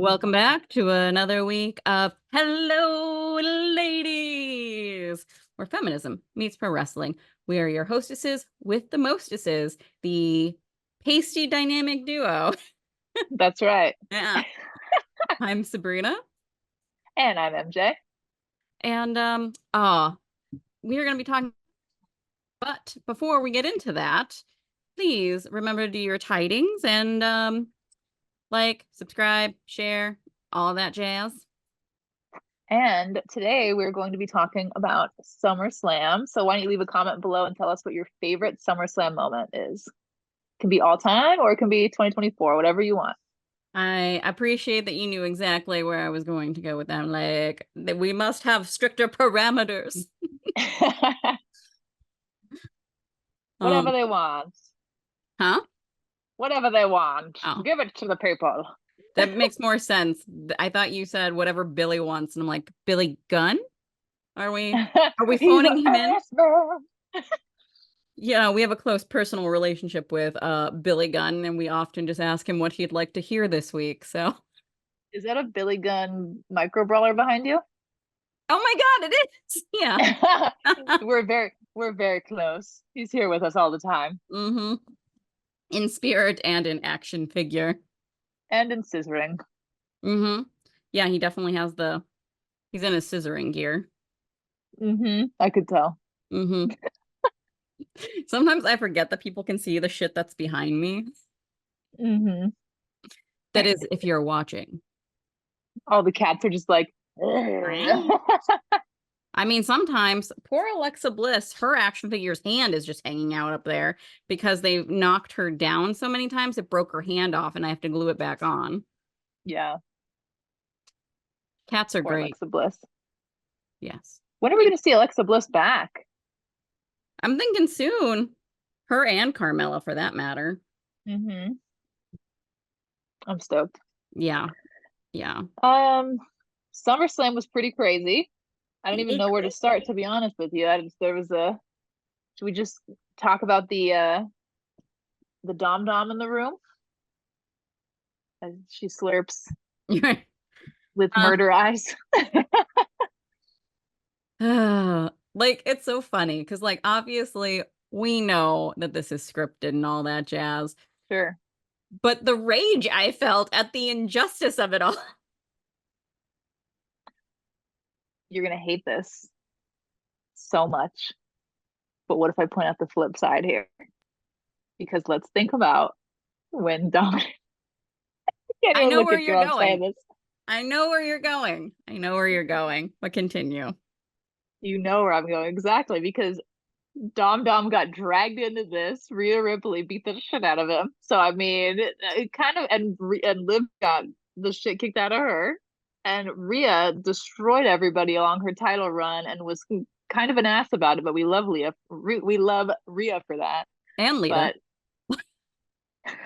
Welcome back to another week of Hello Ladies, where feminism meets pro wrestling. We are your hostesses with the mostesses, the pasty dynamic duo. That's right. Yeah. I'm Sabrina. And I'm MJ. And we are going to be talking, but before we get into that, please remember to do your tidings and like, subscribe, share, all that jazz. And today we're going to be talking about SummerSlam. So why don't you leave a comment below and tell us what your favorite SummerSlam moment is? It can be all time or it can be 2024, whatever you want. I appreciate that you knew exactly where I was going to go with them. Like, that we must have stricter parameters. Whatever they want. Huh? Whatever they want. Oh, Give it to the people. that makes more sense. I thought you said whatever Billy wants, and I'm like, Billy Gunn? Are we He's phoning him in? man. Yeah, we have a close personal relationship with Billy Gunn, and we often just ask him what he'd like to hear this week. So, Is that a Billy Gunn micro brawler behind you? oh my God, it is. Yeah. we're very close. He's here with us all the time. Mm-hmm. In spirit and in action figure. And in scissoring. Mm-hmm. Yeah, he definitely has he's in his scissoring gear. I could tell. Mm-hmm. Sometimes I forget that people can see the shit that's behind me. That is, if you're watching. All the cats are just like, I mean, sometimes poor Alexa Bliss, her action figure's hand is just hanging out up there because they've knocked her down so many times it broke her hand off and I have to glue it back on. Yeah. Cats are Poor great. Alexa Bliss. Yes. When are we going to see Alexa Bliss back? I'm thinking soon. Her and Carmella, for that matter. I'm stoked. Yeah. Yeah. SummerSlam was pretty crazy. I don't even know where to start, to be honest with you. Should we just talk about the Dom Dom in the room? As she slurps with murder eyes. Like, it's so funny because, like, obviously we know that this is scripted and all that jazz. Sure. But the rage I felt at the injustice of it all. You're going to hate this so much. But what if I point out the flip side here? Because let's think about when Dom. I know Look where at you. you're I'm saying going. this. I know where you're going. I know where you're going. But continue. You know where I'm going exactly because Dom Dom got dragged into this. Rhea Ripley beat the shit out of him. So I mean, it kind of and Liv got the shit kicked out of her, and Rhea destroyed everybody along her title run and was kind of an ass about it. But we love Leah. We love Rhea for that. And Lita. But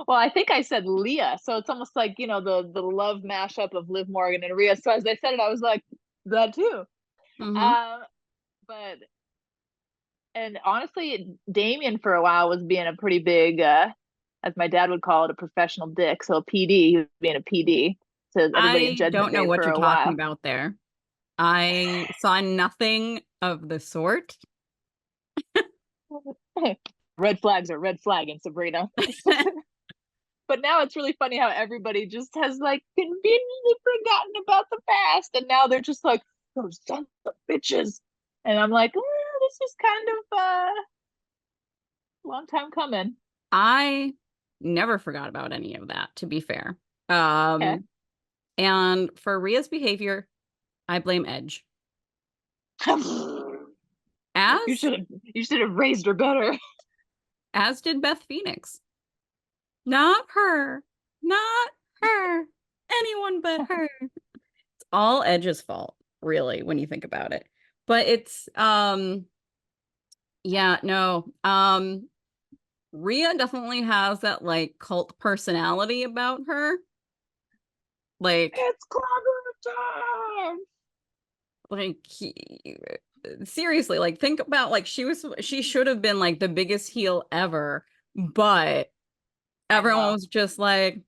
well, I think I said Leah, so it's almost like the love mashup of Liv Morgan and Rhea. So as I said it, I was like that too. But and honestly, Damien for a while was being a pretty big, as my dad would call it, a professional dick. So a PD, he was being a PD to everybody in I Judgment don't know Day what for you're a talking while. about there. I saw nothing of the sort. Red flags are red flagging, Sabrina. But now it's really funny how everybody just has like conveniently forgotten about the past, and now they're just like those sons of bitches. And I'm like, this is kind of long time coming. I never forgot about any of that, to be fair. Okay. And for Rhea's behavior, I blame Edge. You should have raised her better. As did Beth Phoenix. Not her. Not her. Anyone but her. It's all Edge's fault, really, when you think about it. But it's yeah, no. Rhea definitely has that like cult personality about her. Like it's clever time. Like seriously, like think about like she should have been like the biggest heel ever, but everyone was just like,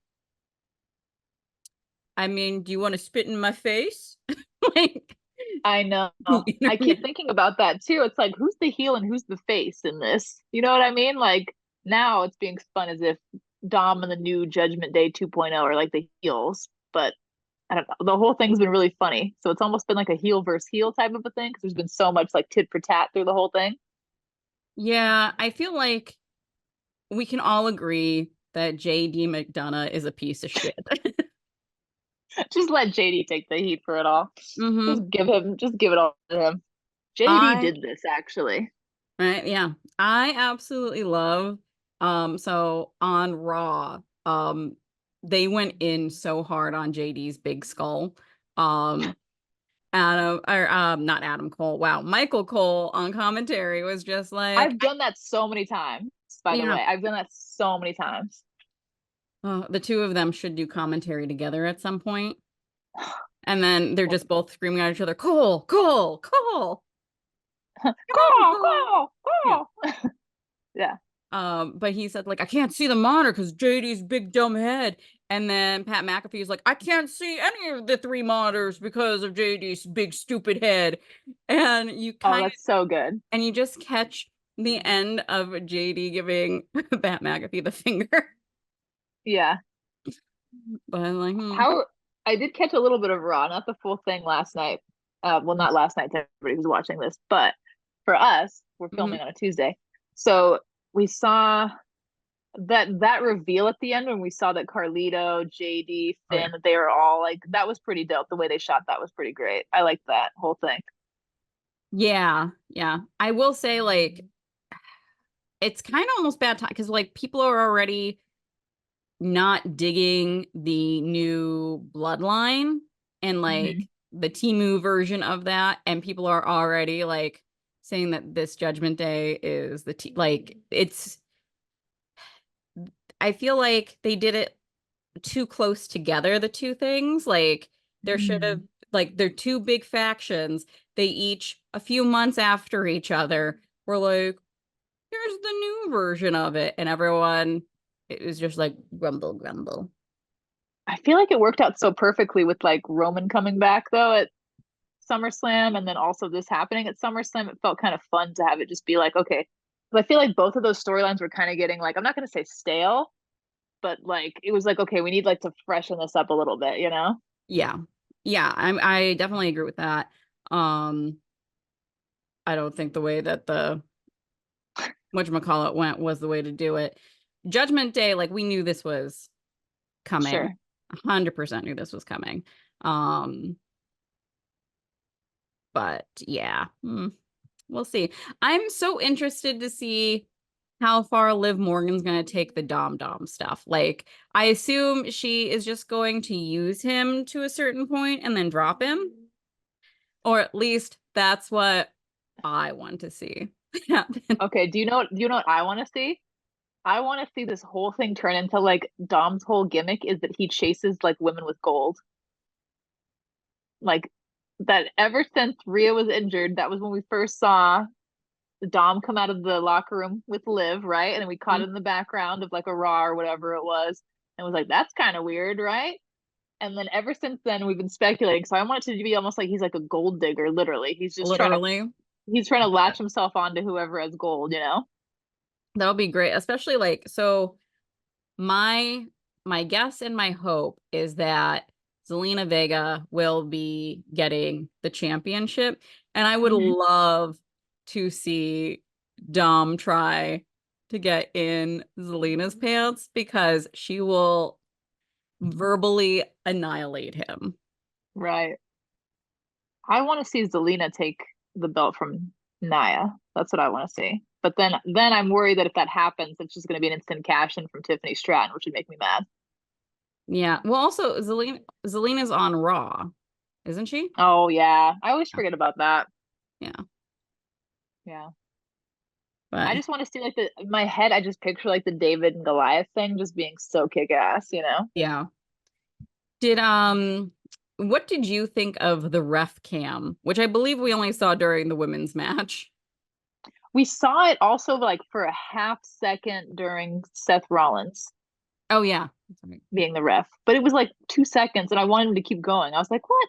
I mean, do you want to spit in my face? Like, I know. you know I what I mean? keep thinking about that too. It's like, who's the heel and who's the face in this? You know what I mean? Like now it's being spun as if Dom and the new Judgment Day 2.0 are like the heels, but I don't know. The whole thing's been really funny. So it's almost been like a heel versus heel type of a thing because there's been so much like tit for tat through the whole thing. Yeah, I feel like we can all agree that JD McDonough is a piece of shit. Just let JD take the heat for it all. Hmm. Just give it all to him. JD I did this actually. Right, yeah. I absolutely love so on Raw, they went in so hard on JD's big skull. Um not Adam Cole. Wow. Michael Cole on commentary was just like, I've done that so many times, by the yeah, way. I've done that so many times. the two of them should do commentary together at some point. And then they're just both screaming at each other, Cole, Cole, Cole. Come on, Go, Cole. go, Yeah. go. Yeah. But he said, like, I can't see the monitor because JD's big dumb head. And then Pat McAfee's like, I can't see any of the three monitors because of JD's big stupid head. And you Oh, kind of that's so good. and you just catch the end of JD giving Pat McAfee the finger. Yeah. But I'm like, How I did catch a little bit of Raw, not the full thing last night. Well, not last night to everybody who's watching this, but for us, we're mhm. filming on a Tuesday. So we saw that reveal at the end when we saw that Carlito, JD, Oh yeah. Finn, that they were all like that was pretty dope. The way they shot that was pretty great. I liked that whole thing. Yeah, yeah. I will say, like, it's kind of almost bad time because like people are already not digging the new bloodline and Hmm. like the Timu version of that, and people are already like saying that this Judgment Day is like it's. I feel like they did it too close together, the two things. Like there should have Mm. like they're two big factions. They each a few months after each other were like, here's the new version of it, and everyone it was just like grumble, grumble. I feel like it worked out so perfectly with like Roman coming back though at SummerSlam and then also this happening at SummerSlam. It felt kind of fun to have it just be like, okay. I feel like both of those storylines were kind of getting like, I'm not going to say stale, but like it was like, okay, we need like to freshen this up a little bit, you know? Yeah. Yeah, I definitely agree with that. Um, I don't think the way that the whatchamacallit went was the way to do it. Judgment Day, like we knew this was coming. Sure. 100% knew this was coming. Um, but yeah, we'll see. I'm so interested to see how far Liv Morgan's going to take the Dom Dom stuff. Like, I assume she is just going to use him to a certain point and then drop him. Or at least that's what I want to see happen. Okay. Do you know what I want to see? I want to see this whole thing turn into like Dom's whole gimmick is that he chases like women with gold. Like that ever since Rhea was injured, that was when we first saw Dom come out of the locker room with Liv, right? And then we caught it in the background of like a Raw or whatever it was, and was like, that's kind of weird, right? And then ever since then, we've been speculating. So I want it to be almost like he's like a gold digger, literally. Literally. He's trying to latch himself onto whoever has gold, you know? That'll be great. Especially like so my my guess and my hope is that Zelina Vega will be getting the championship. And I would Hmm. love to see Dom try to get in Zelina's pants because she will verbally annihilate him. Right. I want to see Zelina take the belt from Naya. That's what I want to see. But then I'm worried that if that happens, it's just going to be an instant cash in from Tiffany Stratton, which would make me mad. Yeah. Well, also Zelina's on Raw, isn't she? Oh yeah, I always forget about that. Yeah. Yeah. I But just want to see like the in my head. I just picture like the David and Goliath thing just being so kick ass, you know? yeah. Did what did you think of the ref cam, which I believe we only saw during the women's match? We saw it also like for a half second during Seth Rollins. Oh yeah. That's right. being the ref. But it was like 2 seconds, and I wanted him to keep going. I was like, what?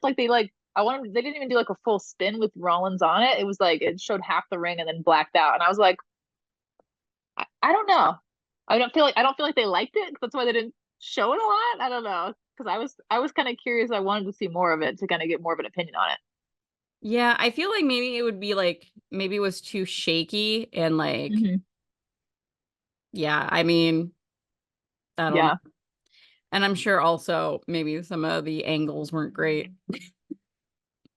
I wanted they didn't even do like a full spin with Rollins on it. It was like it showed half the ring and then blacked out. And I was like, I don't know. I don't feel like they liked it. That's why they didn't show it a lot. I don't know. Because I was kind of curious. I wanted to see more of it to kind of get more of an opinion on it. Yeah, I feel like maybe it would be like maybe it was too shaky and like Hmm. yeah, I mean, I don't know. Yeah. And I'm sure also maybe some of the angles weren't great.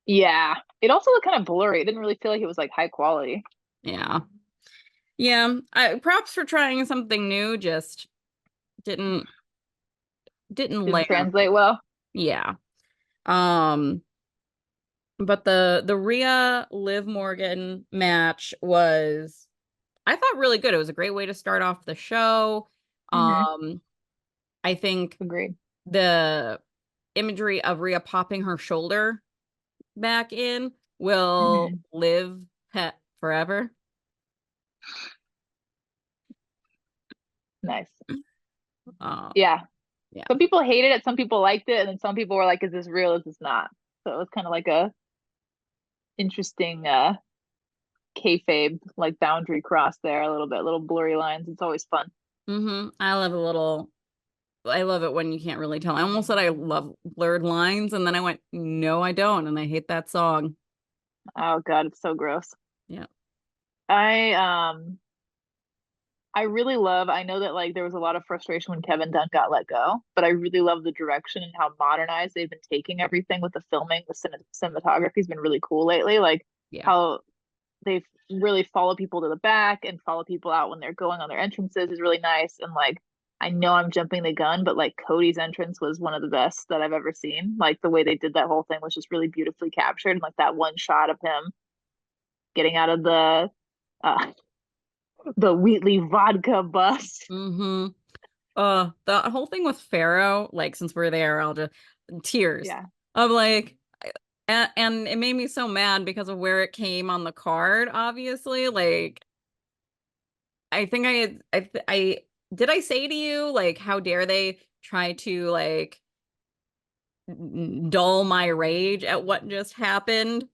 Yeah. It also looked kind of blurry. It didn't really feel like it was like high quality. Yeah. Yeah, props for trying something new, just didn't Didn't layer. translate well. Yeah. Um, but the Rhea Liv Morgan match was I thought really good. It was a great way to start off the show. Hmm. Um, I think Agreed. the imagery of Rhea popping her shoulder back in will Hmm. live pet forever. Nice. Um, Yeah. yeah. Some people hated it, some people liked it, and then some people were like, is this real? Is this not? So it was kind of like a interesting kayfabe like boundary cross there a little bit, little blurry lines. It's always fun. I love it when you can't really tell. I almost said I love blurred lines, and then I went, no, I don't, and I hate that song. Oh God, it's so gross. Yeah. I um I really love, I know that like there was a lot of frustration when Kevin Dunn got let go, but I really love the direction and how modernized they've been taking everything with the filming. The cinematography's been really cool lately. Like Yeah. how they really follow people to the back and follow people out when they're going on their entrances is really nice. And like, I know I'm jumping the gun, but like Cody's entrance was one of the best that I've ever seen. Like the way they did that whole thing was just really beautifully captured. And like that one shot of him getting out of uh, the Wheatley vodka bus. Mm-hmm. The whole thing with Pharaoh, like since we're there, I'll just tears. Yeah. I'm like, and it made me so mad because of where it came on the card, obviously. Like, I think I did I say to you, like, how dare they try to like dull my rage at what just happened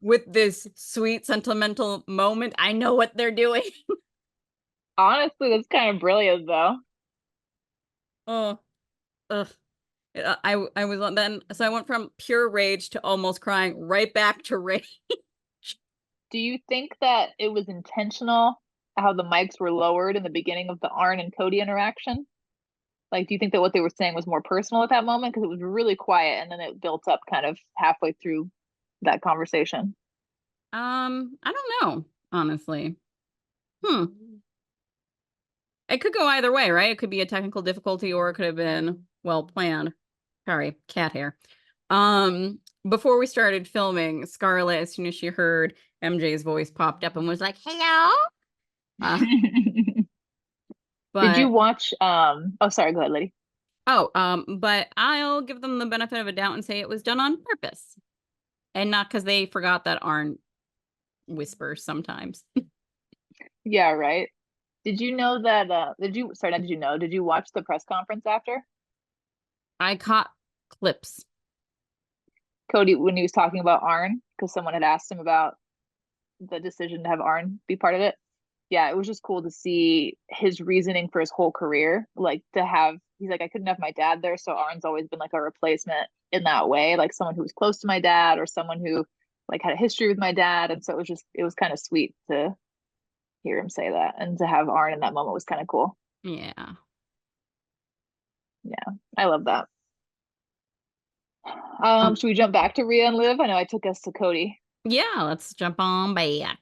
with this sweet sentimental moment? I know what they're doing. Honestly, that's kind of brilliant though. Oh, ugh. I was on then, so I went from pure rage to almost crying right back to rage. Do you think that it was intentional how the mics were lowered in the beginning of the Arn and Cody interaction? Like, do you think that what they were saying was more personal at that moment? Because it was really quiet and then it built up kind of halfway through that conversation. I don't know, honestly. Hmm. It could go either way, right? It could be a technical difficulty or it could have been well planned. Sorry, cat hair. Before we started filming, Scarlett, as soon as she heard MJ's voice, popped up and was like, "Hello." Uh, Did you but watch oh sorry, go ahead, lady. but I'll give them the benefit of a doubt and say it was done on purpose and not because they forgot that Arn whispers sometimes. Yeah, right. Did you know that did you sorry, not did you know, did you watch the press conference after? I caught clips. Cody when he was talking about Arn, because someone had asked him about the decision to have Arn be part of it. Yeah, it was just cool to see his reasoning for his whole career. Like to have, he's like, I couldn't have my dad there, so Arn's always been like a replacement in that way, like someone who was close to my dad or someone who like had a history with my dad. And so it was kind of sweet to hear him say that and to have Arn in that moment was kind of cool. Yeah. Yeah, I love that. Um, Should we jump back to Rhea and Liv? I know I took us to Cody. yeah, let's jump on back.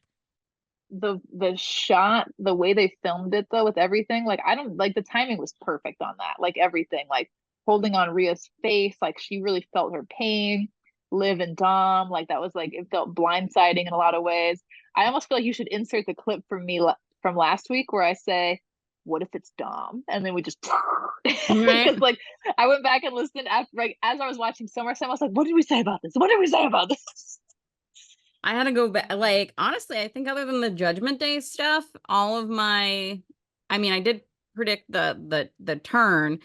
The shot, the way they filmed it though, with everything, like I don't like the timing was perfect on that. Like everything, like holding on Rhea's face, like she really felt her pain. Liv and Dom, like that was like it felt blindsiding in a lot of ways. I almost feel like you should insert the clip from me from last week where I say, "What if it's Dom?" And then we just Right. because like I went back and listened after like as I was watching SummerSlam, I was like, "What did we say about this? What did we say about this?" I had to go back. Like, honestly, I think other than the Judgment Day stuff, all of my, I mean, I did predict the turn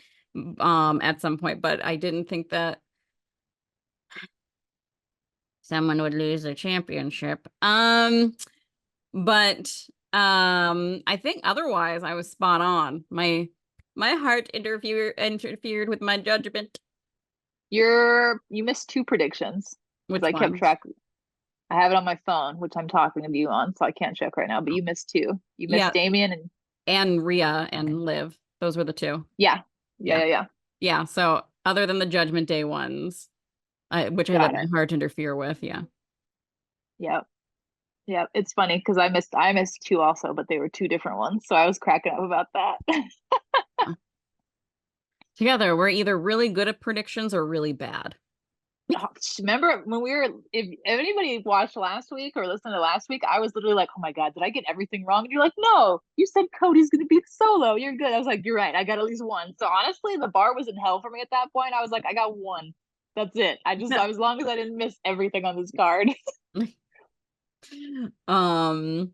at some point, but I didn't think that someone would lose their championship. But I think otherwise I was spot on. My heart interfered with my judgment. You missed two predictions Which because I kept ones? track. I have it on my phone, which I'm talking to you on, so I can't check right now. But you missed two. You missed Yeah, Damien and Rhea and Liv. Those were the two. yeah, Yeah. yeah. Yeah. So other than the Judgment Day ones, which I let Got my it. heart interfere with, yeah. Yep. Yep. It's funny because I missed two also, but they were two different ones. So I was cracking up about that. Together, we're either really good at predictions or really bad. Oh, remember when if anybody watched last week or listened to last week, I was literally like, oh my God, did I get everything wrong? And you're like, no, you said Cody's going to be solo. You're good. I was like, you're right. I got at least one. So honestly, the bar was in hell for me at that point. I was like, I got one. That's it. As long as I didn't miss everything on this card. Um,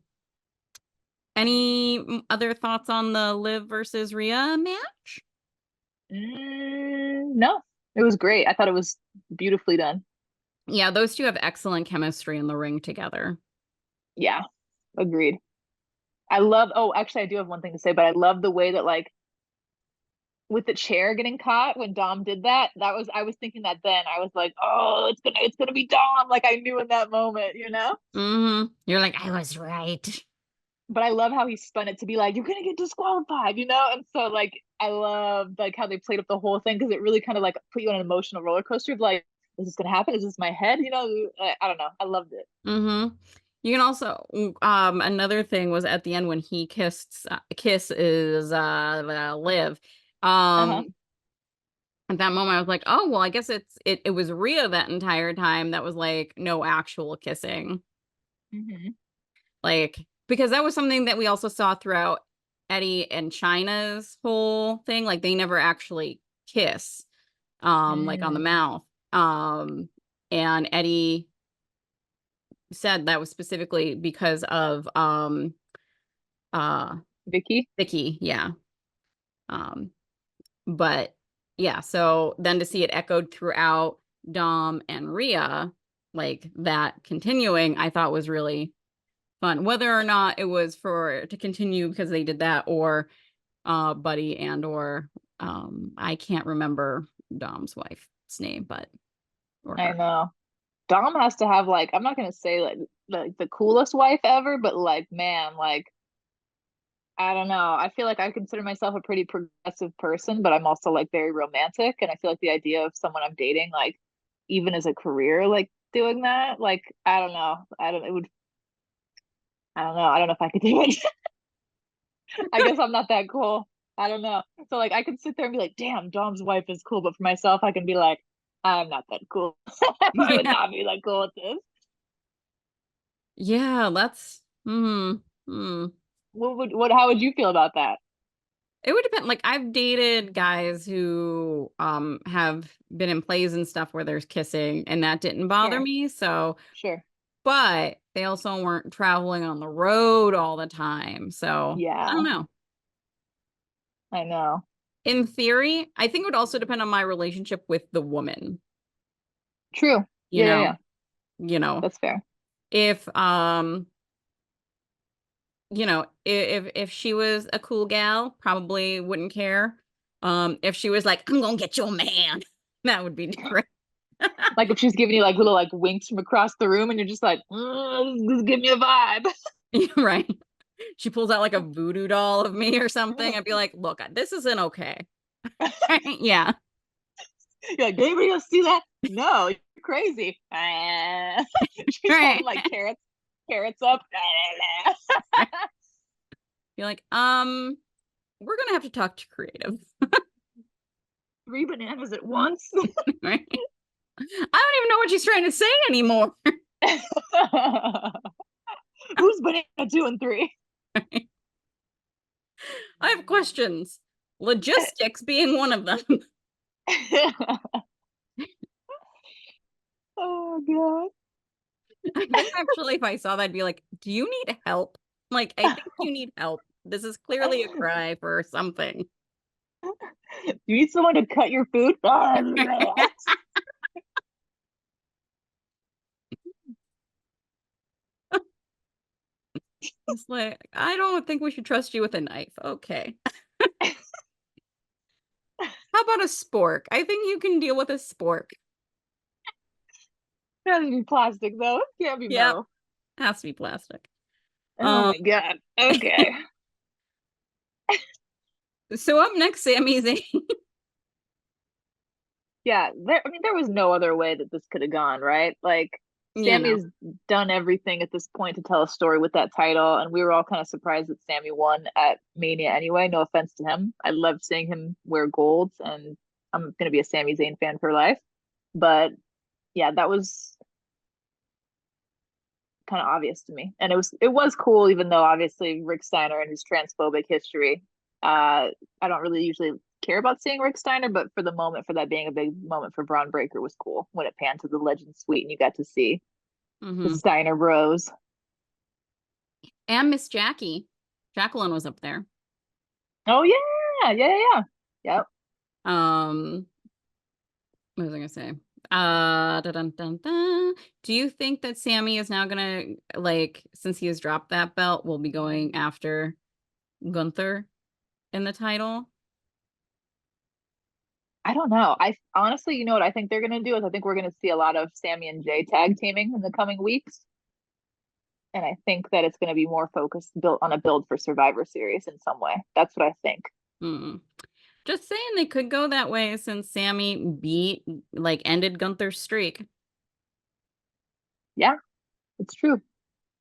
any other thoughts on the Liv versus Rhea match? No, it was great. I thought it was beautifully done. Yeah, those two have excellent chemistry in the ring together. Yeah, agreed. Oh, actually, I do have one thing to say, but I love the way that like with the chair getting caught when Dom did that. I was thinking that then. I was like, oh, it's gonna be Dom. Like I knew in that moment, you know? You're like, I was right. But I love how he spun it to be like, you're gonna get disqualified, you know? And so like I love like how they played up the whole thing because it really kind of like put you on an emotional roller coaster of like, is this gonna happen? Is this my head? You know, I don't know. I loved it. You can also another thing was at the end when he kisses Liv. Uh-huh. At that moment I was like, oh well, I guess it was Rhea that entire time that was like no actual kissing. Mm-hmm. Like, because that was something that we also saw throughout Eddie and Chyna's whole thing. Like they never actually kiss, like on the Mm. mouth. And Eddie said that was specifically because of uh Vicky. Vicky, yeah. Um, but yeah, so then to see it echoed throughout Dom and Rhea, like that continuing, I thought was really fun. Whether or not it was for to continue because they did that, or Buddy and or I can't remember Dom's wife's name, but or I her. know. Dom has to have like I'm not gonna say like the coolest wife ever, but like man, like I don't know. I feel like I consider myself a pretty progressive person, but I'm also like very romantic, and I feel like the idea of someone I'm dating, like even as a career, like doing that, like I don't know. I don't know. I don't know if I could do it. I guess I'm not that cool. I don't know. So like I could sit there and be like, damn, Dom's wife is cool, but for myself, I can be like, I'm not that cool. I would Yeah. not be that cool with this. Yeah, that's hmm. How would you feel about that? It would depend. Like I've dated guys who have been in plays and stuff where there's kissing and that didn't bother Sure, me. So, sure. but they also weren't traveling on the road all the time. So, I don't Yeah, know. I know. In theory, I think it would also depend on my relationship with the woman, True. you Yeah, yeah, know, yeah. you know, That's fair. if if she was a cool gal, probably wouldn't care. If she was like, I'm gonna get you a man, that would be different. Like if she's giving you like little like winks from across the room, and you're just like, this give me a vibe. Right. She pulls out like a voodoo doll of me or something. I'd be like, look, this isn't okay. Yeah. You're like, did anybody else see that? No, you're crazy. She's Right. holding like carrots up. Right. You're like, we're gonna have to talk to creative. 3 bananas at once. Right. I don't even know what she's trying to say anymore. Who's banana 2 and 3? I have questions. Logistics being one of them. Oh god. I think actually if I saw that, I'd be like, do you need help? Like, I think you need help. This is clearly a cry for something. You need someone to cut your food? It's like, I don't think we should trust you with a knife. Okay. How about a spork? I think you can deal with a spork. It has to be plastic though. It can't be Yep. metal. Has to be plastic. Oh Um, my god. Okay. so up next, Sami Zayn. Yeah, I mean, there was no other way that this could have gone, right? Like, You know. Sammy's done everything at this point to tell a story with that title, and we were all kind of surprised that Sammy won at Mania anyway. No offense to him. I loved seeing him wear golds, and I'm going to be a Sami Zayn fan for life. But yeah, that was kind of obvious to me. And it was cool, even though obviously Rick Steiner and his transphobic history. I don't really usually care about seeing Rick Steiner, but for the moment, for that being a big moment for Braun Breaker was cool when it panned to the Legend Suite and you got to see the Hmm. Steiner Bros. And Miss Jackie. Jacqueline was up there. Oh yeah. Yep. Um, what was I gonna say? Dun, dun, dun. Do you think that Sammy is now gonna, like, since he has dropped that belt, will be going after Gunther in the title? I don't know. I honestly, you know what I think they're gonna do is I think we're gonna see a lot of Sammy and Jay tag teaming in the coming weeks. And I think that it's gonna be more focused built on a build for Survivor Series in some way. That's what I think. Hmm. Just saying they could go that way since Sammy ended Gunther's streak. Yeah, it's true.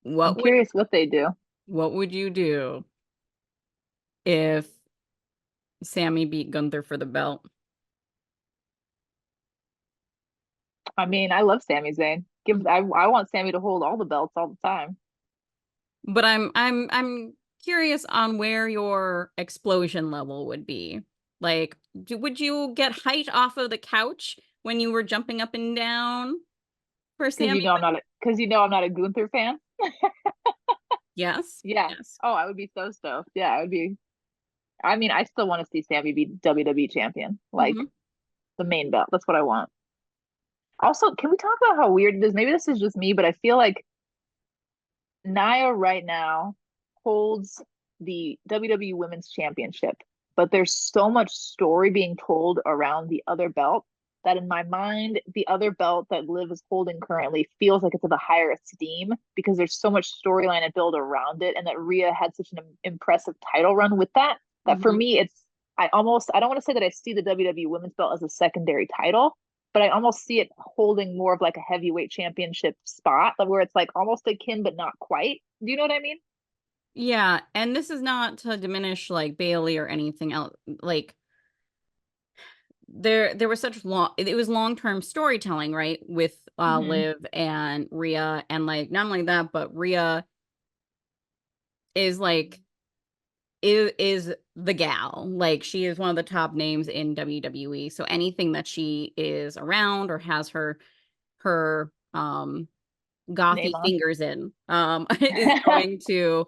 I'm What would curious what they do. what would you do if Sammy beat Gunther for the belt? I mean, I love Sami Zayn. I want Sammy to hold all the belts all the time. But I'm curious on where your explosion level would be. Like, would you get height off of the couch when you were jumping up and down for Because Sammy? I'm not a Gunther fan. Yes. Yeah. Yes. Oh, I would be so stoked. Yeah, I would be. I mean, I still want to see Sammy be WWE champion, like Hmm. the main belt. That's what I want. Also, can we talk about how weird it is? Maybe this is just me, but I feel like Nia right now holds the WWE Women's Championship, but there's so much story being told around the other belt that in my mind, the other belt that Liv is holding currently feels like it's of a higher esteem because there's so much storyline to build around it, and that Rhea had such an impressive title run with that. That for Hmm. me, I don't want to say that I see the WWE Women's belt as a secondary title, but I almost see it holding more of like a heavyweight championship spot, like where it's like almost akin but not quite. Do you know what I mean? Yeah, and this is not to diminish like Bailey or anything else. Like there was such long it was long-term storytelling, right? With Mm-hmm. Liv and Rhea, and like not only that, but Rhea is like is the gal. Like she is one of the top names in WWE. So anything that she is around or has her Name gothy on. fingers in is going to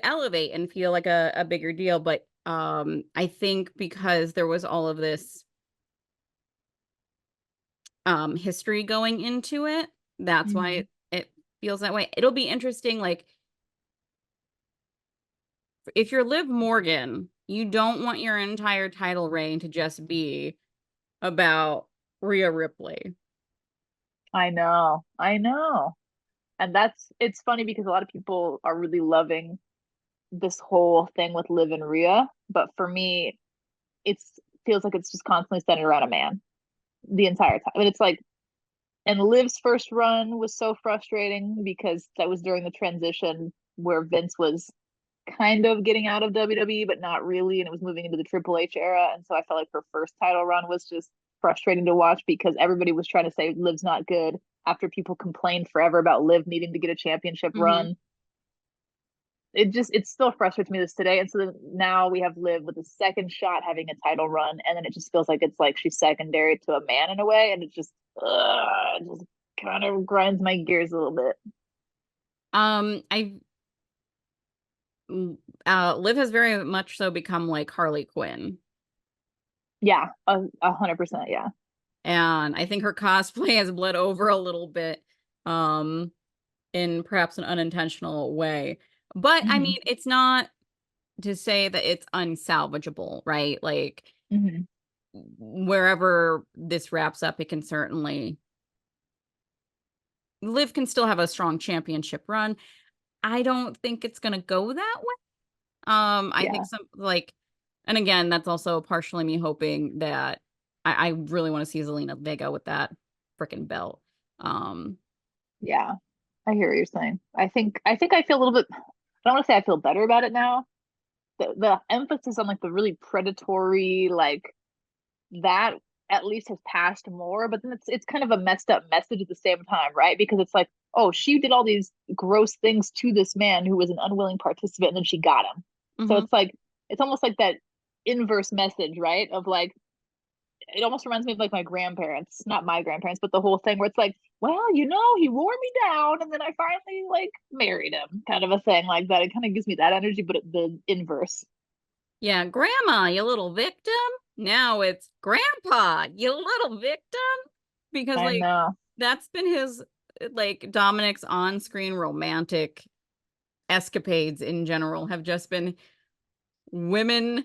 elevate and feel like a bigger deal. But I think because there was all of this history going into it, that's why Mm-hmm. it feels that way. It'll be interesting, like if you're Liv Morgan, you don't want your entire title reign to just be about Rhea Ripley. I know. And it's funny because a lot of people are really loving this whole thing with Liv and Rhea, but for me, it's feels like it's just constantly centered around a man the entire time. And it's like, and Liv's first run was so frustrating because that was during the transition where Vince was kind of getting out of WWE, but not really, and it was moving into the Triple H era. And so I felt like her first title run was just frustrating to watch because everybody was trying to say Liv's not good after people complained forever about Liv needing to get a championship Mhm. run. It still frustrates me this today. And so now we have Liv with a second shot having a title run, and then it just feels like it's like she's secondary to a man in a way, and it just kind of grinds my gears a little bit. I Liv has very much so become like Harley Quinn. Yeah, 100%. Yeah. And I think her cosplay has bled over a little bit, um, in perhaps an unintentional way. But I Hmm. mean, it's not to say that it's unsalvageable, right? Like Hmm. wherever this wraps up, it can certainly Liv can still have a strong championship run. I don't think it's gonna go that way. I Yeah. think some like, and again, that's also partially me hoping that I really want to see Zelina Vega with that freaking belt. Um, Yeah. I hear what you're saying. I think I feel a little bit. I don't want to say I feel better about it now. The emphasis on like the really predatory like that at least has passed more, but then it's kind of a messed up message at the same time, right? Because it's like, oh, she did all these gross things to this man who was an unwilling participant, and then she got him. So mhm. it's like it's almost like that inverse message, right? Of like it almost reminds me of like my grandparents, not my grandparents, but the whole thing where it's like, well, he wore me down, and then I finally like married him, kind of a thing like that. It kind of gives me that energy, but the inverse. Yeah, grandma, you little victim. Now it's grandpa, you little victim. Because I like know. that's been his like Dominic's on-screen romantic escapades in general have just been women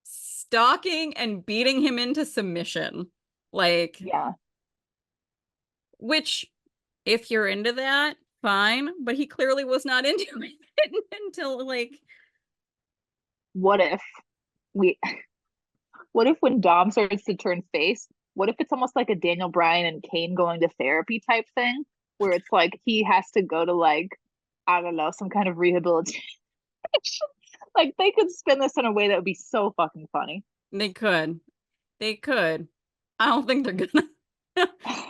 stalking and beating him into submission. Like, Yeah. which if you're into that, fine, but he clearly was not into it until like What if we what if when Dom starts to turn face, what if it's almost like a Daniel Bryan and Kane going to therapy type thing, where it's like he has to go to like, I don't know, some kind of rehabilitation. Like they could spin this in a way that would be so fucking funny. they could. They could. I don't think they're gonna.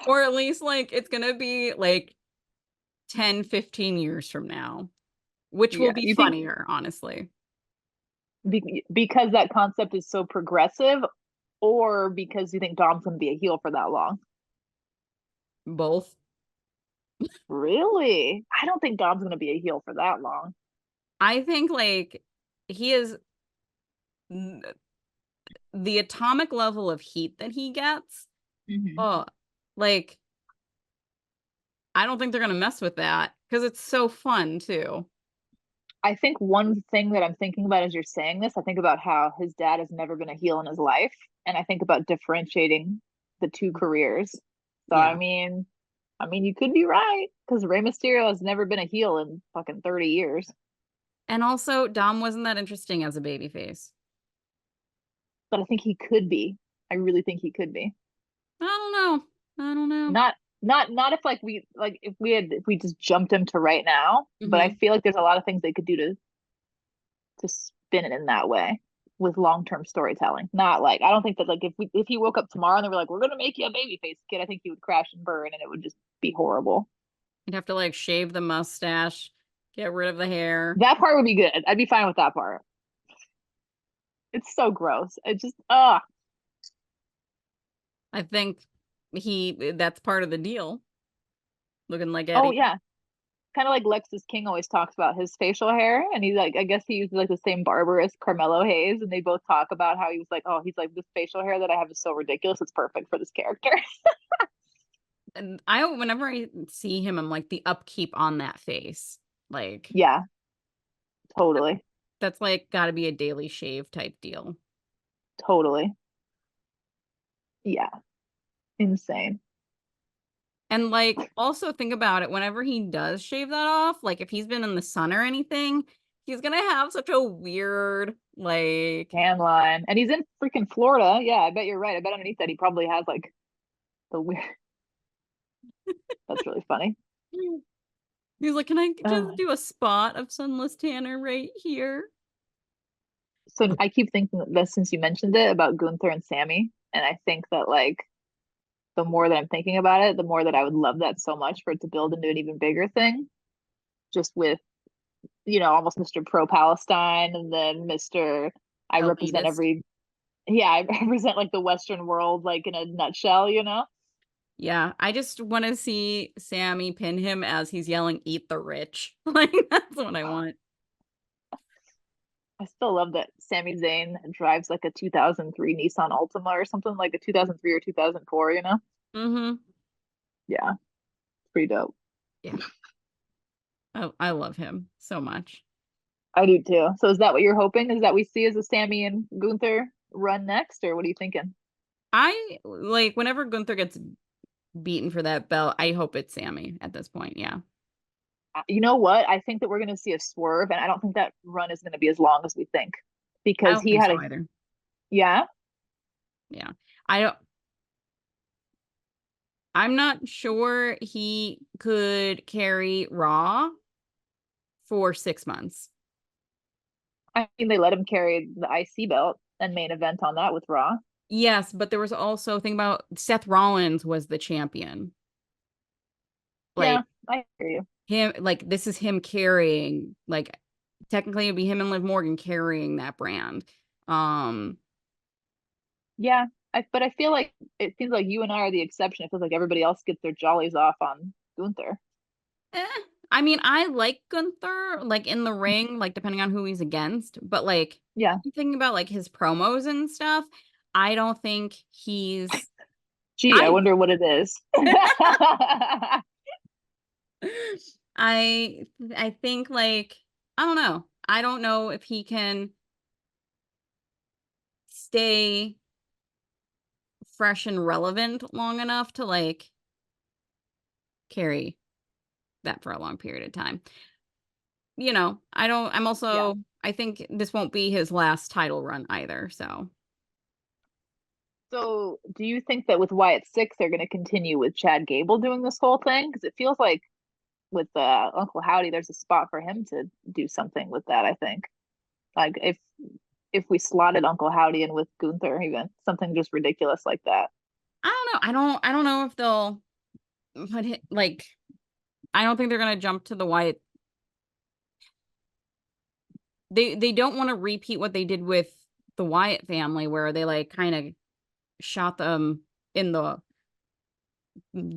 Or at least like it's gonna be like 10, 15 years from now, which will Yeah. be You think funnier, honestly. because that concept is so progressive, or because you think Dom's gonna be a heel for that long? Both. Really? I don't think Dom's gonna be a heel for that long. I think like he is the atomic level of heat that he gets. Hmm. Oh, like I don't think they're gonna mess with that because it's so fun too. I think one thing that I'm thinking about as you're saying this, I think about how his dad has never been a heel in his life, and I think about differentiating the two careers. So Yeah. I mean, you could be right because Rey Mysterio has never been a heel in fucking 30 years, And also, Dom wasn't that interesting as a babyface. but I think he could be. I really think he could be. I don't know. I don't know. Not if if we just jumped him to right now, but I Hmm. feel like there's a lot of things they could do to spin it in that way with long-term storytelling. Not like I don't think that like if he woke up tomorrow and they were like, we're gonna make you a babyface kid, I think he would crash and burn and it would just be horrible. You'd have to like shave the mustache, get rid of the hair. That part would be good. I'd be fine with that part. It's so gross. It just I think that's part of the deal. Looking like oh Eddie. yeah. Kind of like Lexus King always talks about his facial hair, and he's like, I guess he uses like the same barber as Carmelo Hayes, and they both talk about how he was like, oh, he's like this facial hair that I have is so ridiculous, it's perfect for this character. And whenever I see him, I'm like the upkeep on that face. Like Yeah, totally, that's like got to be a daily shave type deal. totally. Yeah, insane. And like also think about it whenever he does shave that off, like if he's been in the sun or anything, he's gonna have such a weird like Tan line, and he's in freaking Florida. Yeah, I bet you're right. I bet underneath that he probably has like the weird. That's really funny. he's like, can I just Uh, do a spot of sunless tanner right here? so I keep thinking that since you mentioned it about Gunther and Sammy, and I think that like the more that I'm thinking about it, the more that I would love that so much for it to build into an even bigger thing. Just with almost Mr. Pro Palestine, and then Mr. I represent Elitist. every yeah, I represent like the Western world like in a nutshell. Yeah, I just want to see Sammy pin him as he's yelling, "Eat the rich." Like that's what I want. I still love that Sami Zayn drives like a 2003 Nissan Altima or something, like a 2003 or 2004, you know? Mm-hmm. Yeah, pretty dope. Yeah. I love him so much. I do too. So is that what you're hoping? Is that we see as a Sammy and Gunther run next, or what are you thinking? I like whenever Gunther gets beaten for that belt, I hope it's Sammy at this point. Yeah. You know what? I think that we're going to see a swerve, and I don't think that run is going to be as long as we think I because don't he think had so a, either. yeah, Yeah. I don't I'm not sure he could carry Raw for 6 months. I mean, they let him carry the IC belt and main event on that with Raw. Yes, but there was also think about Seth Rollins was the champion. Yeah, Like I hear you. him, like this is him carrying, like technically it'd be him and Liv Morgan carrying that brand. Um, Yeah, but I feel like it seems like you and I are the exception. It feels like everybody else gets their jollies off on Gunther. eh, I mean, I like Gunther, like in the ring, like depending on who he's against, but like Yeah. thinking about like his promos and stuff, I don't think he's Gee, I I wonder what it is. I think like I don't know. I don't know if he can stay fresh and relevant long enough to like carry that for a long period of time. I don't I'm Yeah. also I think this won't be his last title run either, so So, do you think that with Wyatt Six, they're going to continue with Chad Gable doing this whole thing? Because it feels like with Uncle Howdy, there's a spot for him to do something with that. I think, like if we slotted Uncle Howdy in with Gunther, even something just ridiculous like that. I don't know. I don't know if they'll put it like I don't think they're gonna jump to the Wyatt. They don't want to repeat what they did with the Wyatt family where they like kind of shot them in the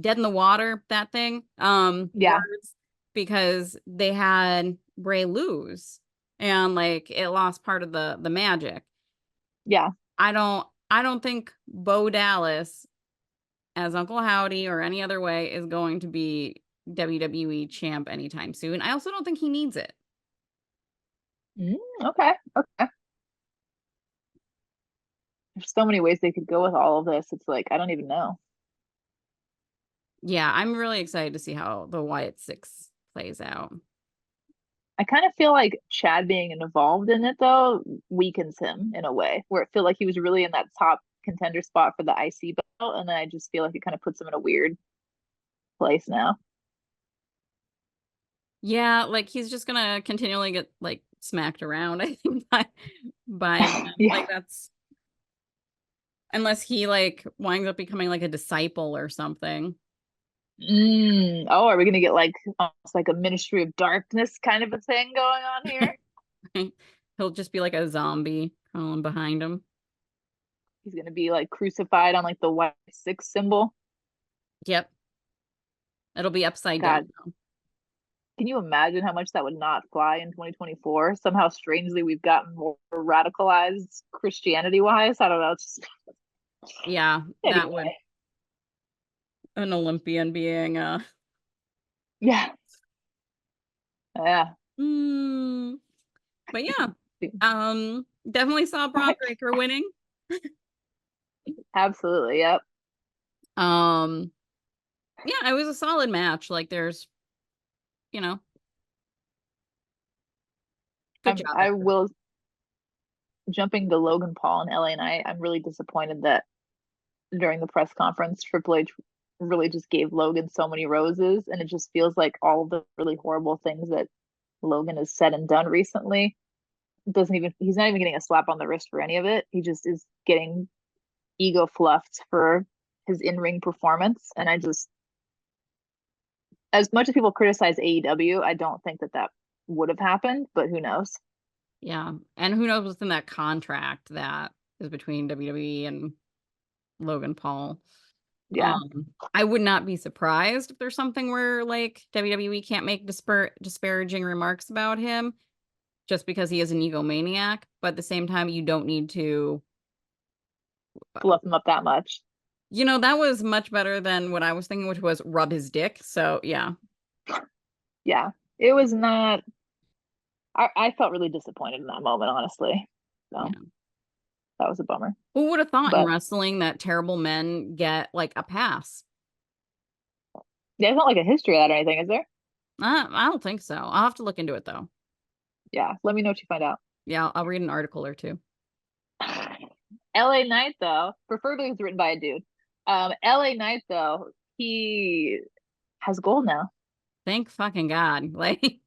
dead in the water, that thing. Yeah, Words because they had Bray lose and like it lost part of the magic. yeah. I don't think Bo Dallas as Uncle Howdy or any other way is going to be WWE champ anytime soon. I also don't think he needs it. Okay, okay. There's so many ways they could go with all of this. It's like I don't even know. Yeah, I'm really excited to see how the Wyatt Six plays out. I kind of feel like Chad being involved in it though weakens him in a way where it feel like he was really in that top contender spot for the IC belt, and then I just feel like it kind of puts him in a weird place now. Yeah, like he's just gonna continually get like smacked around, I think, by them. Yeah. Like that's unless he like winds up becoming like a disciple or something. Oh, are we gonna get like almost like a Ministry of Darkness kind of a thing going on here? He'll just be like a zombie crawling behind him. He's gonna be like crucified on like the white six symbol. Yep. It'll be upside down God, though. can you imagine how much that would not fly in 2024? Somehow, strangely, we've gotten more radicalized Christianity wise. I don't know. It's just Yeah, that would anyway. an Olympian being Yeah. Yeah. mm, but yeah. Definitely saw Braun Breaker winning. Absolutely. Yep. Um yeah, it was a solid match. Like there's, you know, good job I there. will jumping to Logan Paul and LA Knight. I'm really disappointed that during the press conference, Triple H really just gave Logan so many roses, and it just feels like all the really horrible things that Logan has said and done recently doesn't even he's not even getting a slap on the wrist for any of it. He just is getting ego fluffed for his in-ring performance, and I just as much as people criticize AEW, I don't think that that would have happened, but who knows? Yeah. And who knows what's in that contract that is between WWE and Logan Paul. Yeah. I would not be surprised if there's something where like WWE can't make disparaging remarks about him just because he is an egomaniac, but at the same time, you don't need to. Fluff him up that much. That was much better than what I was thinking, which was rub his dick. So yeah. Yeah. It was not I felt really disappointed in that moment, honestly. So Yeah. that was a bummer. Who would have thought in But wrestling that terrible men get like a pass? there's not like a history of that or anything, is there? I don't think so. I'll have to look into it though. Yeah. Let me know what you find out. Yeah, I'll read an article or two. LA Knight, though, preferably it's written by a dude. LA Knight, though, he has gold now. Thank fucking God. Like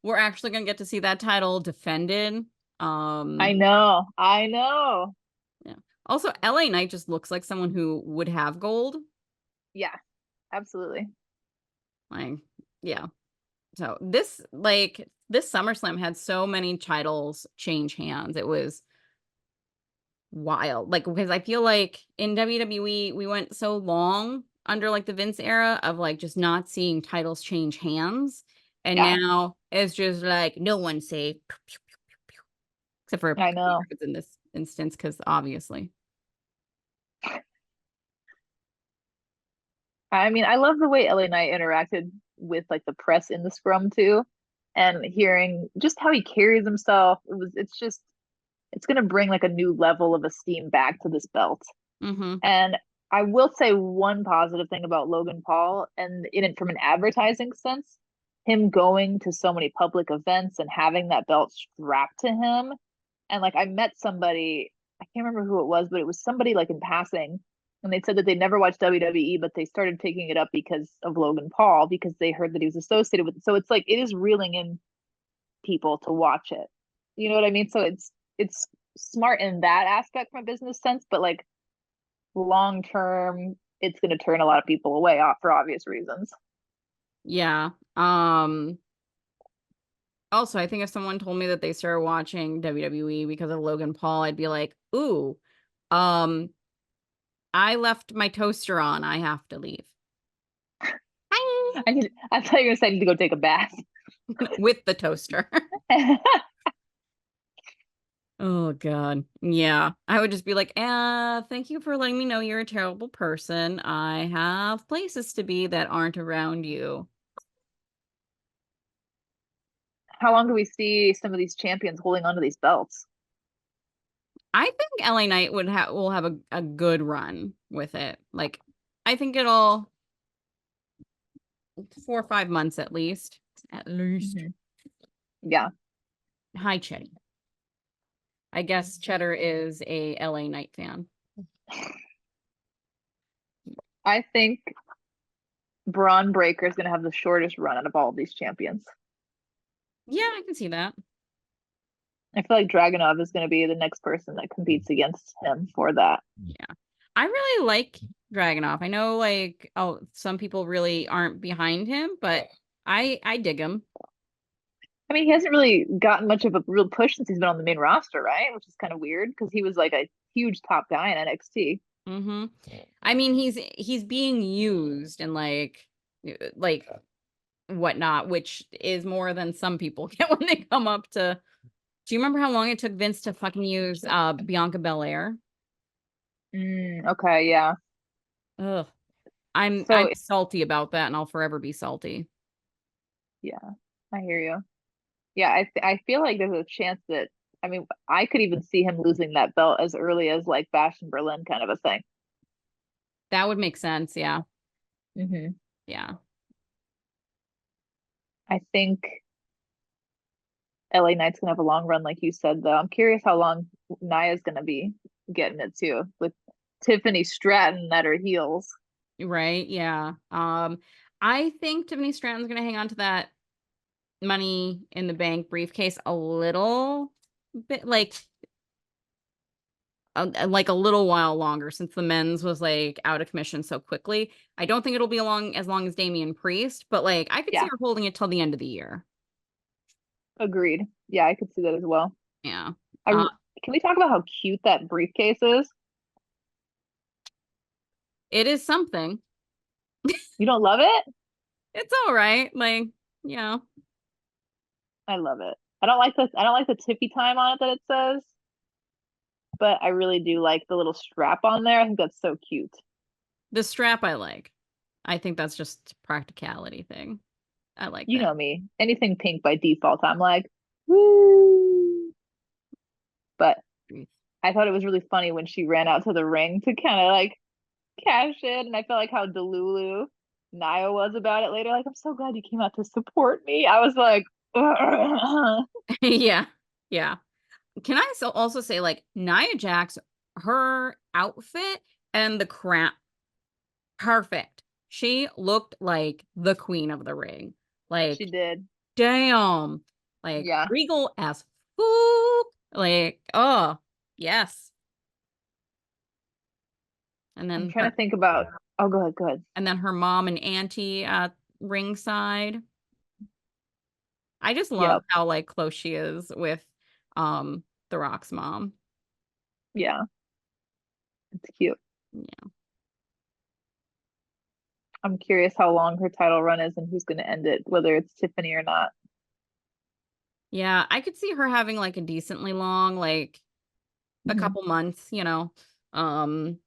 we're actually gonna get to see that title defended. I Um, know. I know. yeah. Also, LA Knight just looks like someone who would have gold. Yeah, absolutely. Like, yeah. So this SummerSlam had so many titles change hands. It was wild. Like, because I feel like in WWE, we went so long under like the Vince era of like just not seeing titles change hands. And Yeah, now it's just like no one safe. Except for I Cody know. Rhodes in this instance, because obviously. I mean, I love the way LA Knight interacted with like the press in the scrum too, and hearing just how he carries himself. It's gonna bring like a new level of esteem back to this belt. Mm-hmm. And I will say one positive thing about Logan Paul, and in it from an advertising sense, him going to so many public events and having that belt strapped to him. And like I met somebody, I can't remember who it was, but it was somebody like in passing, and they said that they never watched WWE, but they started picking it up because of Logan Paul because they heard that he was associated with it. So it's like it is reeling in people to watch it. You know what I mean? So it's smart in that aspect from a business sense, but like long term, it's going to turn a lot of people away off for obvious reasons. Yeah. Also, I think if someone told me that they started watching WWE because of Logan Paul, I'd be like, ooh, um, I left my toaster on. I have to leave. I thought you were going to say I need to go take a bath. With the toaster. Oh God. Yeah. I would just be like, thank you for letting me know you're a terrible person. I have places to be that aren't around you. How long do we see some of these champions holding onto these belts? I think LA Knight will have a good run with it. Like, I think it'll 4 or 5 months at least. At least. Mhm. Yeah, Hi, Chetty. I guess Cheddar is a LA Knight fan. I think Braun Breaker is going to have the shortest run out of all of these champions. Yeah, I can see that. I feel like Dragunov is going to be the next person that competes against him for that. Yeah. I really like Dragunov. I know like some people really aren't behind him, but I dig him. I mean, he hasn't really gotten much of a real push since he's been on the main roster, right? Which is kind of weird because he was like a huge top guy in NXT. Mm-hmm. I mean, he's being used and like whatnot, which is more than some people get when they come up to. Do you remember how long it took Vince to fucking use Bianca Belair? Okay, yeah. Ugh. I'm So salty about that, and I'll forever be salty. yeah, I hear you. Yeah, I feel like there's a chance that I mean I could even see him losing that belt as early as like Bash in Berlin kind of a thing. That would make sense. Yeah. hmm Yeah. I think LA Knight's gonna have a long run, like you said, though. I'm curious how long Naya's gonna be getting it too, with Tiffany Stratton at her heels. Right. Yeah. I think Tiffany Stratton's gonna hang on to that money in the bank briefcase a little bit, like a little while longer since the men's was like out of commission so quickly. I don't think it'll be as long as Damian Priest, but like I could see Yeah, her holding it till the end of the year. agreed. Yeah, I could see that as well. Yeah. I Uh, can we talk about how cute that briefcase is? it is something. You don't love it? It's all right. Like, yeah. I love it. I don't like the tippy time on it that it says, but I really do like the little strap on there. I think that's so cute. The strap I like. I think that's just a practicality thing. I like You that. know me. Anything pink by default, I'm like, woo. But I thought it was really funny when she ran out to the ring to kind of like cash in, and I felt like how Delulu Nia was about it later. Like, I'm so glad you came out to support me. I was like, Yeah. Yeah. Can I also say, like, Nia Jax, her outfit and the crown, perfect. She looked like the queen of the ring. she Like, did. damn. Like, Yeah. regal as fuck. Like, oh, yes. And I'm then trying her, to think about. Oh, go ahead, go ahead. and then her mom and auntie at ringside. I just love Yep. how like close she is with The Rock's mom. Yeah, it's cute. Yeah. I'm curious how long her title run is and who's going to end it, whether it's Tiffany or not. Yeah, I could see her having like a decently long, like a Mhm. couple months, you know. Um,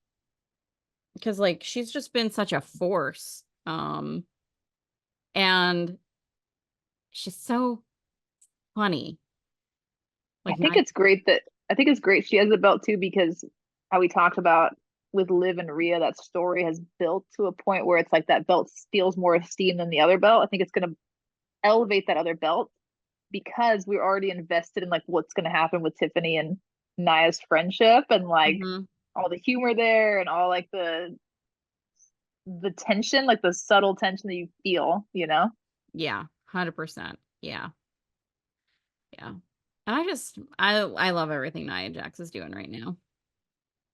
because like she's just been such a force. And she's so funny. I Like think nice. it's great that I think it's great she has the belt too because how we talked about with Liv and Rhea, that story has built to a point where it's like that belt steals more esteem than the other belt. I think it's going to elevate that other belt because we're already invested in like what's going to happen with Tiffany and Nia's friendship and like Hmm. all the humor there and all like the tension, like the subtle tension that you feel, you know? Yeah, 100%. Yeah. Yeah. And I love everything Nia Jax is doing right now.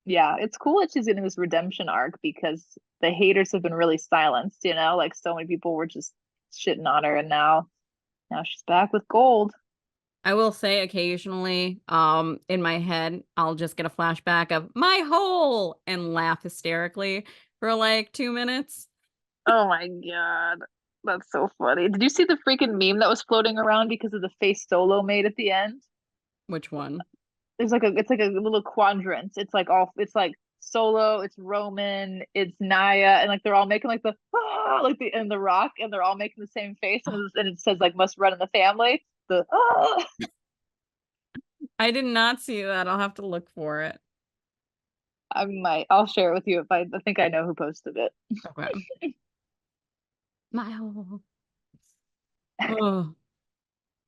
Yeah, it's cool that she's getting this redemption arc because the haters have been really silenced, you know? Like so many people were just shitting on her and now she's back with gold. I will say occasionally, in my head, I'll just get a flashback of my hole and laugh hysterically for like 2 minutes. Oh my God. That's so funny. Did you see the freaking meme that was floating around because of the face Solo made at the end? Which one? It's like a little quadrant. It's like Solo, it's Roman, it's Naya, and like they're all making like the like the and the Rock, and they're all making the same face, and it says like must run in the family. The I did not see that. I'll have to look for it. I'll share it with you if I think I know who posted it. Okay. My hole. Oh,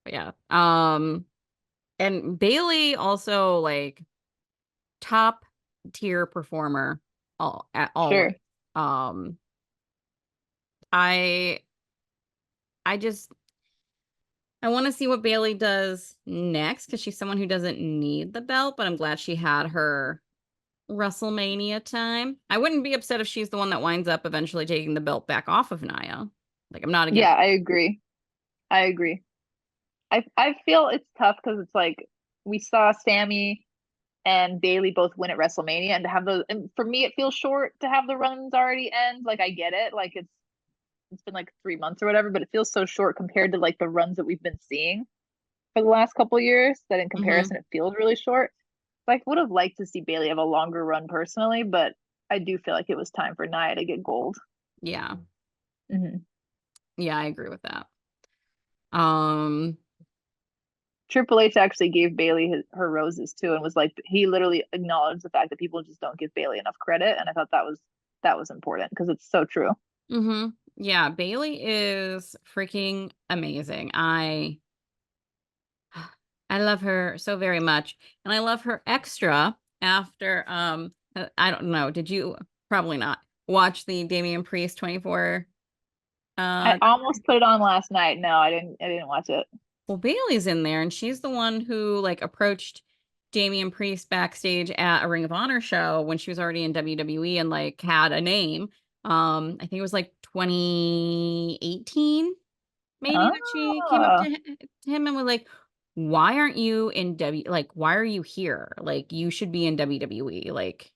yeah. And Bailey also like top tier performer always. Sure. Um, I I just I want to see what Bailey does next because she's someone who doesn't need the belt, but I'm glad she had her WrestleMania time. I wouldn't be upset if she's the one that winds up eventually taking the belt back off of Nia. Like I'm not Yeah, against. I agree. I agree. I feel it's tough because it's like we saw Sammy and Bailey both win at WrestleMania, and to have those, and for me, it feels short to have the runs already end. Like I get it, like it's been like 3 months or whatever, but it feels so short compared to like the runs that we've been seeing for the last couple of years. That in Hmm. comparison, it feels really short. Like would have liked to see Bailey have a longer run personally, but I do feel like it was time for Nia to get gold. Yeah. Hmm. Yeah, I agree with that. Um, Triple H actually gave Bailey her roses too, and was like he literally acknowledged the fact that people just don't give Bailey enough credit, and I thought that was important because it's so true. yeah, Bailey is freaking amazing. I love her so very much. And I love her extra after I don't know, did you probably not watch the Damian Priest 24 I uh almost put it on last night. No, I didn't. I didn't watch it. well Bailey's in there and she's the one who like approached Damian Priest backstage at a Ring of Honor show when she was already in WWE and like had a name. I think it was like 2018 maybe that she came up to, Oh, to him and was like, "Why aren't you in like why are you here? Like you should be in WWE. Like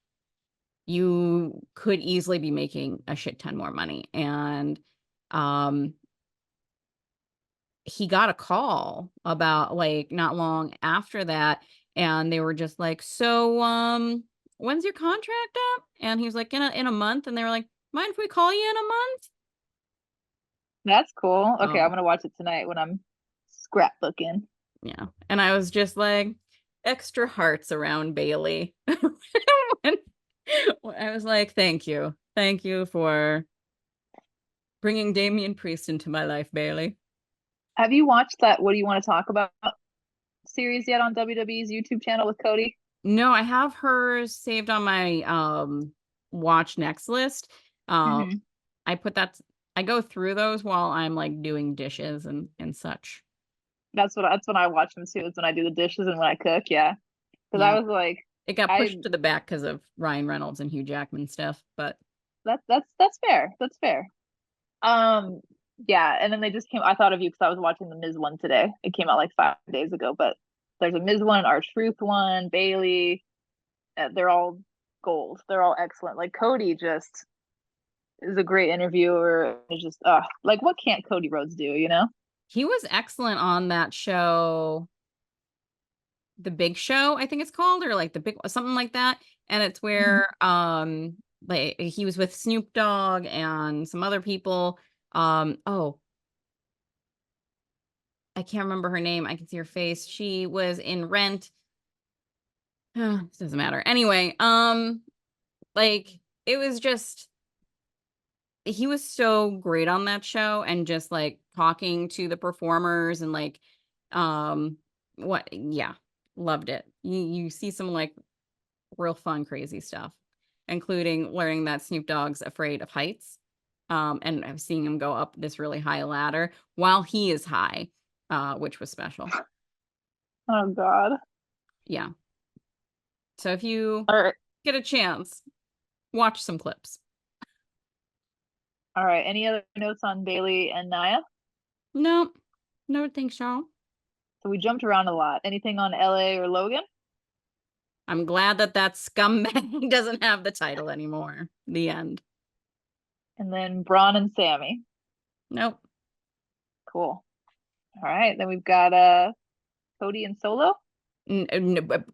you could easily be making a shit ton more money." And um he got a call about like not long after that, and they were just like, "So, when's your contract up?" And he was like, "In a month." And they were like, "Mind if we call you in a month?" That's cool. Okay, I'm Oh, gonna watch it tonight when I'm scrapbooking. yeah. And I was just like, extra hearts around Bailey. When- I was like, "Thank you. Thank you for bringing Damian Priest into my life, Bailey." Have you watched that What Do You Want to Talk About series yet on WWE's YouTube channel with Cody? No, I have hers saved on my watch next list. Um Hmm. I put that I go through those while I'm like doing dishes and such. That's when I watch them too. It's when I do the dishes and when I cook. Yeah, because I Yeah. was like, It got I pushed to the back because of Ryan Reynolds and Hugh Jackman stuff, but that's fair. That's fair. Um, yeah, and then they just came. I thought of you because I was watching the Miz one today. It came out like 5 days ago, but there's a Miz one, R-Truth one, Bailey. They're all gold. They're all excellent. Like Cody just is a great interviewer. It's just like what can't Cody Rhodes do, you know? he was excellent on that show, The Big Show, I think it's called, or like the big something like that. And it's Mhm. where like he was with Snoop Dogg and some other people. Oh, I can't remember her name. I can see her face. She was in Rent. It doesn't matter. Anyway, like it was just he was so great on that show and just like talking to the performers and like what yeah, loved it. You see some like real fun crazy stuff, including learning that Snoop Dogg's afraid of heights. And I'm seeing him go up this really high ladder while he is high, which was special. Oh God. Yeah. So if you All right. get a chance, watch some clips. All right. Any other notes on Bailey and Nia? No, no, think so. So we jumped around a lot. Anything on LA or Logan? I'm glad that that scumbag doesn't have the title anymore. The end. And then Braun and Sammy. Nope. Cool. All right. Then we've got Cody and Solo.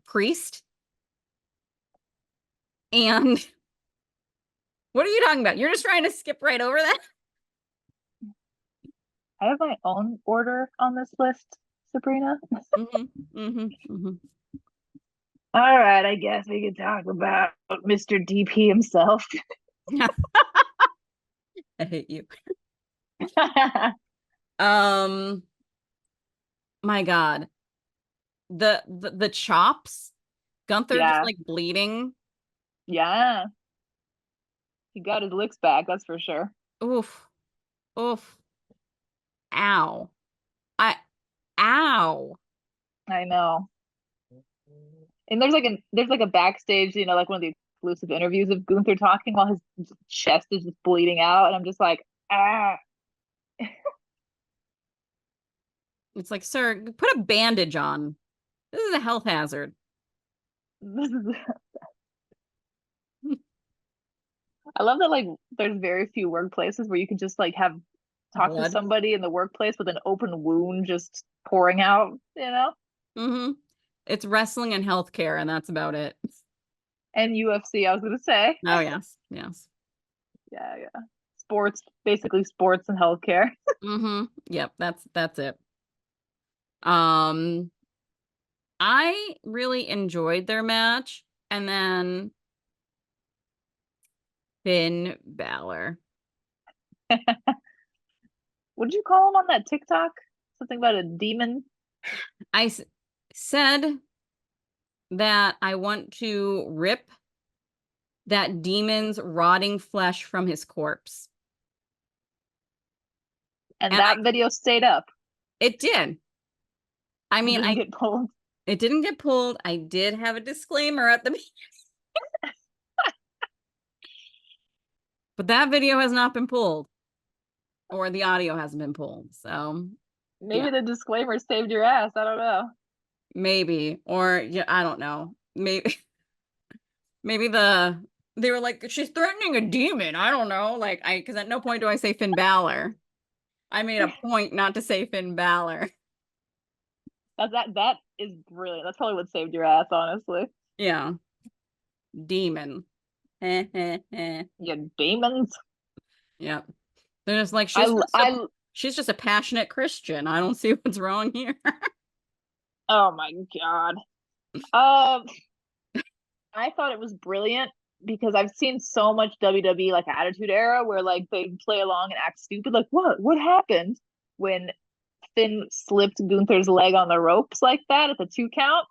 Priest. And what are you talking about? You're just trying to skip right over that? I have my own order on this list, Sabrina. Hmm. Hmm. Hmm. All right, I guess we could talk about Mr. DP himself. I hate you. Um, my God. The chops. Gunther just Yeah, like bleeding. yeah. He got his licks back, that's for sure. Oof. Oof. Ow. I ow. I know. And there's like a backstage, you know, like one of the exclusive interviews of Gunther talking while his chest is just bleeding out, and I'm just like, ah. It's like, sir, put a bandage on. This is a health hazard. This is I love that like there's very few workplaces where you can just like have talk to Blood. somebody in the workplace with an open wound just pouring out, you know? Hmm. It's wrestling and healthcare, and that's about it. And UFC, I was gonna say. Oh yes, yes. Yeah, yeah. Sports, basically sports and healthcare. Hmm. Yep, that's it. Um, I really enjoyed their match, and then Finn Balor. What did you call him on that TikTok? Something about a demon? I said that I want to rip that demon's rotting flesh from his corpse, And and I that video stayed up. it did. I It mean, didn't I get pulled. it didn't get pulled. I did have a disclaimer at the but that video has not been pulled, or the audio hasn't been pulled. So yeah, Maybe the disclaimer saved your ass. I don't know. maybe, or yeah, I don't know. Maybe maybe they were like she's threatening a demon. I don't know. Like I because at no point do I say Finn Balor. I made a point not to say Finn Balor. That is brilliant. That's probably what saved your ass, honestly. Yeah. Demon. Yep. You demons. They're just like I she's just a passionate Christian. I don't see what's wrong here. oh my god. Um, I thought it was brilliant because I've seen so much WWE like Attitude Era where like they play along and act stupid. Like what happened when Finn slipped Gunther's leg on the ropes like that at the 2 count?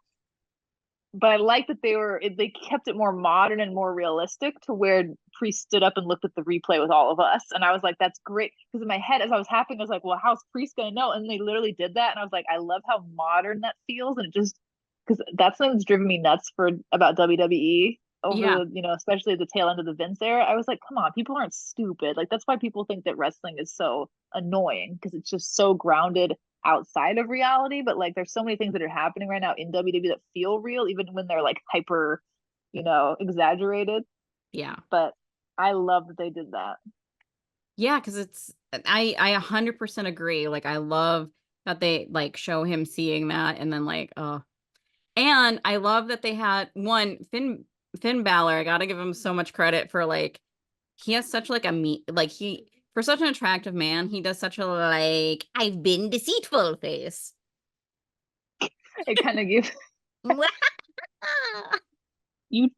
But I like that they kept it more modern and more realistic to where Priest stood up and looked at the replay with all of us, and I was like, that's great. Because in my head, as I was happening, I was like, well, how's Priest gonna know? And they literally did that, and I was like, I love how modern that feels, and it just because that's something that's driven me nuts for about WWE Yeah. over especially the tail end of the Vince era. I was like, come on, people aren't stupid. Like that's why people think that wrestling is so annoying because it's just so grounded outside of reality, but like there's so many things that are happening right now in WWE that feel real, even when they're like hyper, exaggerated. Yeah. But I love that they did that. Yeah, because I 100% agree. Like I love that they like show him seeing that and then like and I love that they had Finn Balor. I gotta give him so much credit for like he has such like a like he for such an attractive man, he does such a like I've been deceitful face. It kind of gives you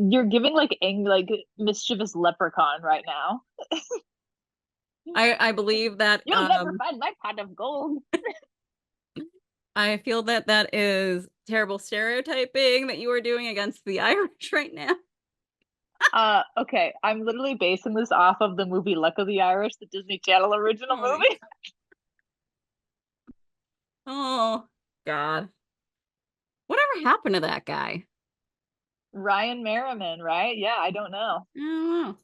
you're giving like like mischievous leprechaun right now. I believe that You'll never find my pot of gold. I feel that that is terrible stereotyping that you are doing against the Irish right now. Okay, I'm literally basing this off of the movie Luck of the Irish, the Disney Channel original Oh my movie. Oh God. Whatever happened to that guy? Ryan Merriman, right? Yeah, I don't know. I don't know.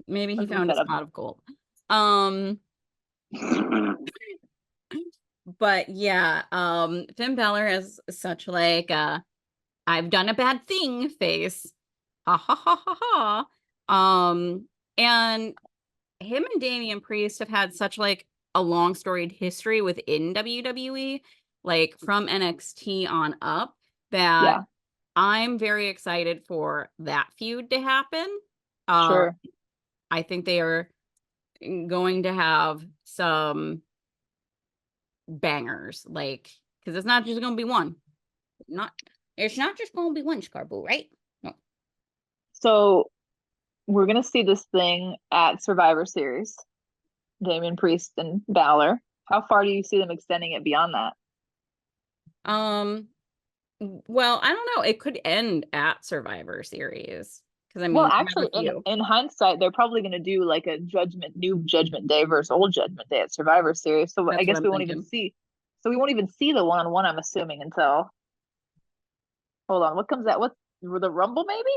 Maybe he Let's look found a that up. spot of gold. Um, but yeah, Finn Balor has such like I've done a bad thing face. Ha ha ha ha ha. And him and Damian Priest have had such like a long storied history within WWE, like from NXT on up, that Yeah, I'm very excited for that feud to happen. Uh, sure. I think they are going to have some bangers, like because it's not just going to be one. Not it's not just going to be one Scarboo, right? No. So we're gonna see this thing at Survivor Series, Damian Priest and Balor. How far do you see them extending it beyond that? Um. Well, I don't know. It could end at Survivor Series because I Well, mean, we have actually, a few. in hindsight, they're probably gonna do like a new Judgment Day versus old Judgment Day at Survivor Series. So I That's what guess I'm we won't even thinking. see. So we won't even see the one-on-one. I'm assuming until hold on. What comes out? What the Rumble maybe?